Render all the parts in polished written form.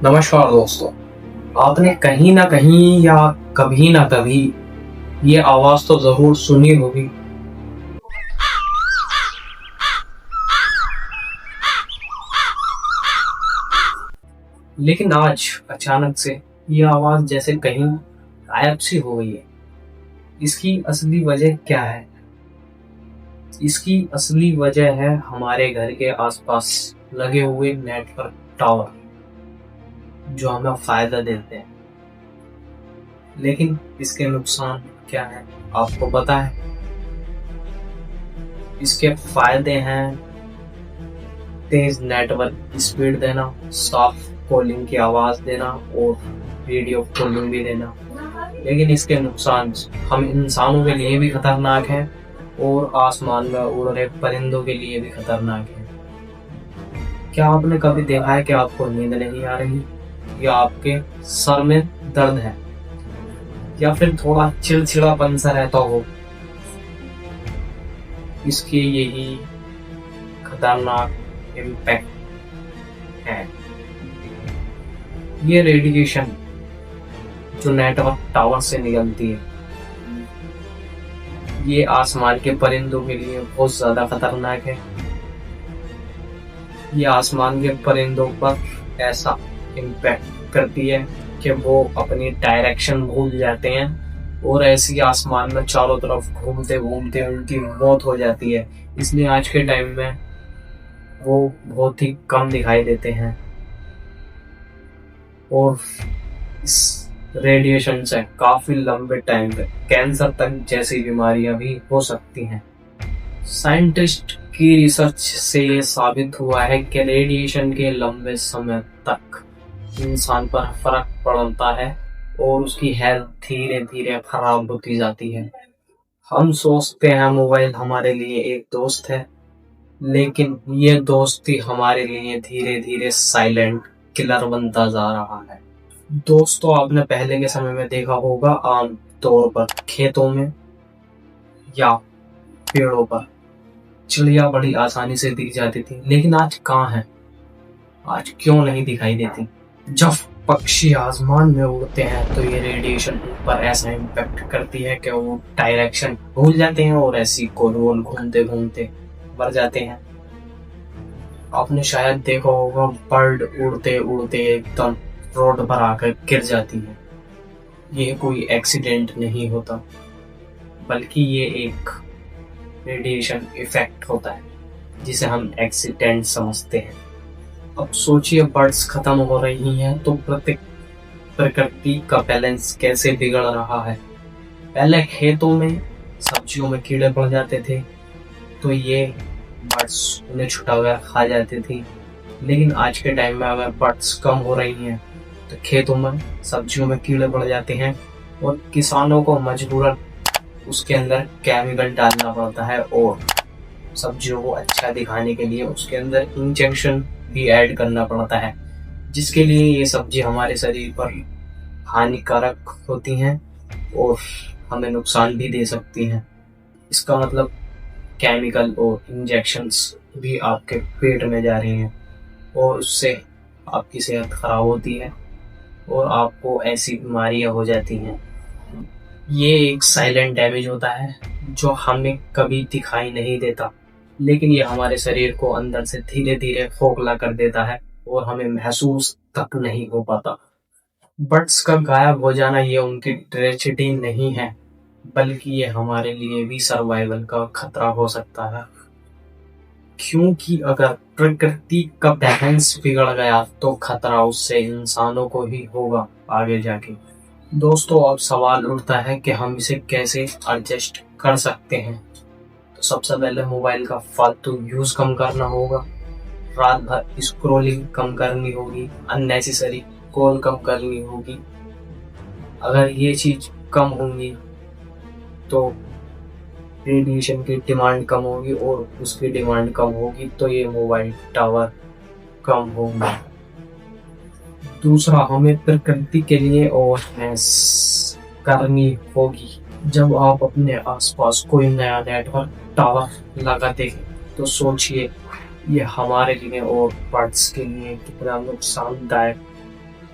नमस्कार दोस्तों। आपने कहीं ना कहीं या कभी ना कभी ये आवाज तो जरूर सुनी होगी। लेकिन आज अचानक से ये आवाज जैसे कहीं गायब सी हो गई है। इसकी असली वजह क्या है? इसकी असली वजह है हमारे घर के आसपास लगे हुए नेटवर्क टावर, जो हमें फायदा देते हैं। लेकिन इसके नुकसान क्या है आपको पता है? इसके फायदे हैं तेज नेटवर्क स्पीड देना, साफ कॉलिंग की आवाज देना और वीडियो कॉलिंग भी देना। लेकिन इसके नुकसान हम इंसानों के लिए भी खतरनाक हैं और आसमान में उड़ रहे परिंदों के लिए भी खतरनाक है। क्या आपने कभी देखा है कि आपको नींद नहीं आ रही, या आपके सर में दर्द है, या फिर थोड़ा चिड़चिड़ापन सा रहता हो? इसके यही खतरनाक इम्पैक्ट है। ये रेडिएशन जो नेटवर्क टावर से निकलती है, ये आसमान के परिंदों के लिए बहुत ज्यादा खतरनाक है। ये आसमान के परिंदों पर ऐसा इम्पैक्ट करती है कि वो अपनी डायरेक्शन भूल जाते हैं और ऐसी आसमान में चारों तरफ घूमते घूमते उनकी मौत हो जाती है। इसलिए आज के टाइम में वो बहुत ही कम दिखाई देते हैं और इस रेडिएशन से काफी लंबे टाइम तक कैंसर तक जैसी बीमारियां भी हो सकती हैं। साइंटिस्ट की रिसर्च से ये साबित हुआ है कि रेडिएशन के लंबे समय तक इंसान पर फर्क पड़ता है और उसकी हेल्थ धीरे धीरे खराब होती जाती है। हम सोचते हैं मोबाइल हमारे लिए एक दोस्त है, लेकिन ये दोस्ती हमारे लिए धीरे धीरे साइलेंट किलर बनता जा रहा है। दोस्तों, आपने पहले के समय में देखा होगा, आम तौर पर खेतों में या पेड़ों पर चिड़िया बड़ी आसानी से दिख जाती थी। लेकिन आज कहाँ है? आज क्यों नहीं दिखाई देती? जब पक्षी आसमान में उड़ते हैं तो ये रेडिएशन पर ऐसा इम्पैक्ट करती है कि वो डायरेक्शन भूल जाते हैं और ऐसी गोल गोल घूमते घूमते मर जाते हैं। आपने शायद देखा होगा, बर्ड उड़ते उड़ते एकदम रोड पर आकर गिर जाती है। ये कोई एक्सीडेंट नहीं होता, बल्कि ये एक रेडिएशन इफेक्ट होता है जिसे हम एक्सीडेंट समझते हैं। अब सोचिए, बर्ड्स खत्म हो रही हैं तो प्रकृति का बैलेंस कैसे बिगड़ रहा है। पहले खेतों में सब्जियों में कीड़े पड़ जाते थे तो ये बर्ड्स उन्हें छुटाकर खा जाती थी। लेकिन आज के टाइम में अगर बर्ड्स कम हो रही हैं तो खेतों में सब्जियों में कीड़े पड़ जाते हैं और किसानों को मजबूरन उसके अंदर केमिकल डालना पड़ता है और सब्जियों को अच्छा दिखाने के लिए उसके अंदर इंजेक्शन भी ऐड करना पड़ता है, जिसके लिए ये सब्जी हमारे शरीर पर हानिकारक होती हैं और हमें नुकसान भी दे सकती हैं। इसका मतलब केमिकल और इंजेक्शंस भी आपके पेट में जा रही हैं और उससे आपकी सेहत खराब होती है और आपको ऐसी बीमारियां हो जाती हैं। ये एक साइलेंट डैमेज होता है जो हमें कभी दिखाई नहीं देता, लेकिन ये हमारे शरीर को अंदर से धीरे धीरे खोखला कर देता है और हमें महसूस तक नहीं हो पाता। बर्ड्स का गायब हो जाना ये उनकी ट्रेजेडी नहीं है, बल्कि ये हमारे लिए भी सर्वाइवल का खतरा हो सकता है। क्योंकि अगर प्रकृति का बैलेंस बिगड़ गया तो खतरा उससे इंसानों को ही होगा आगे जाके। दोस्तों, अब सवाल उठता है कि हम इसे कैसे एडजस्ट कर सकते हैं। तो सबसे पहले मोबाइल का फालतू यूज कम करना होगा, रात भर स्क्रॉलिंग कम करनी होगी, अननेसेसरी कॉल कम करनी होगी। अगर ये चीज कम होंगी तो रेडिएशन की डिमांड कम होगी और उसकी डिमांड कम होगी तो ये मोबाइल टावर कम होंगे। दूसरा, हमें प्रकृति के लिए अवेयरनेस करनी होगी। जब आप अपने आसपास कोई नया नेटवर्क टावर लगाते हैं तो सोचिए ये हमारे लिए और बर्ड्स के लिए कितना नुकसानदायक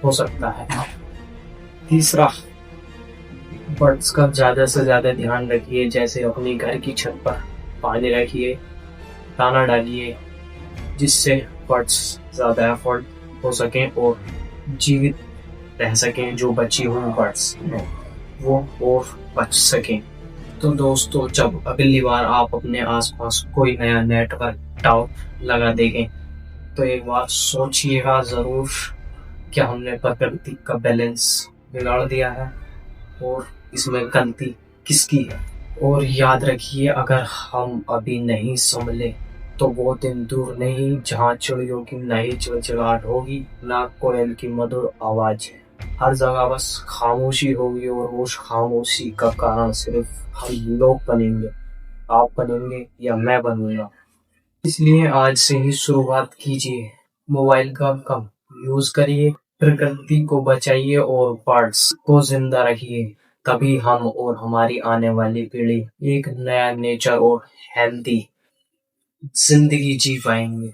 हो सकता है। तीसरा, बर्ड्स का ज्यादा से ज्यादा ध्यान रखिए, जैसे अपनी घर की छत पर पानी रखिए, दाना डालिए, जिससे बर्ड्स ज्यादा एफर्ट हो सकें और जीवित रह सकें। जो बची हुई बर्ड्स वो और बच सकें। तो दोस्तों, जब अगली बार आप अपने आसपास कोई नया नेटवर्क टावर लगा देंगे तो एक बार सोचिएगा जरूर, क्या हमने प्रकृति का बैलेंस बिगाड़ दिया है और इसमें गलती किसकी है। और याद रखिए, अगर हम अभी नहीं संभले तो वो दिन दूर नहीं जहाँ चिड़ियों की नई चिड़चिड़ाहट होगी, ना कोयल की मधुर आवाज है। हर जगह बस खामोशी होगी और उस खामोशी का कारण सिर्फ हम लोग बनेंगे। आप बनेंगे या मैं बनूंगा। इसलिए आज से ही शुरुआत कीजिए। मोबाइल का कम यूज करिए, प्रकृति को बचाइए और बर्ड्स को जिंदा रखिए। तभी हम और हमारी आने वाली पीढ़ी एक नया नेचर और हेल्दी जिंदगी जी पाएंगे।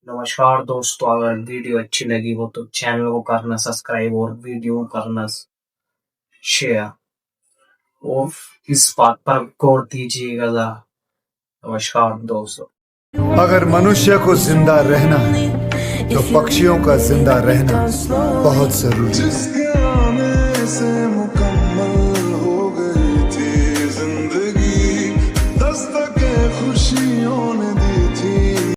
नमस्कार दोस्तों, अगर वीडियो अच्छी लगी हो तो चैनल को करना सब्सक्राइब और वीडियो को करना शेयर और इस बात पर गौर दीजिएगा। नमस्कार दोस्तों। अगर मनुष्य को जिंदा रहना है तो पक्षियों का जिंदा रहना बहुत जरूरी है।